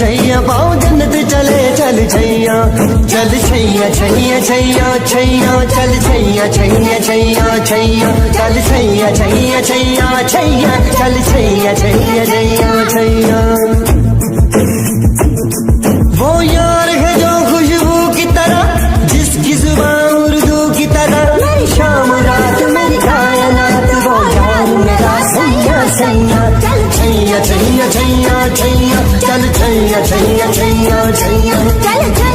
छैया पाओ जन्नत चले चल छैया चल छैया छैया छैया छैया चल छैया छैया छैया छैया चल छैया छैया छैया छैया चल छैया छैया छैया छैया। वो यार है जो खुशबू की तरह जिसकी जुबान उर्दू की तरह मेरी शाम रात मेरी कायनात वो यार मेरा सैया सैया चल छैया छैया छैया छैया चल छैया छैया छैया छैया चल छैया।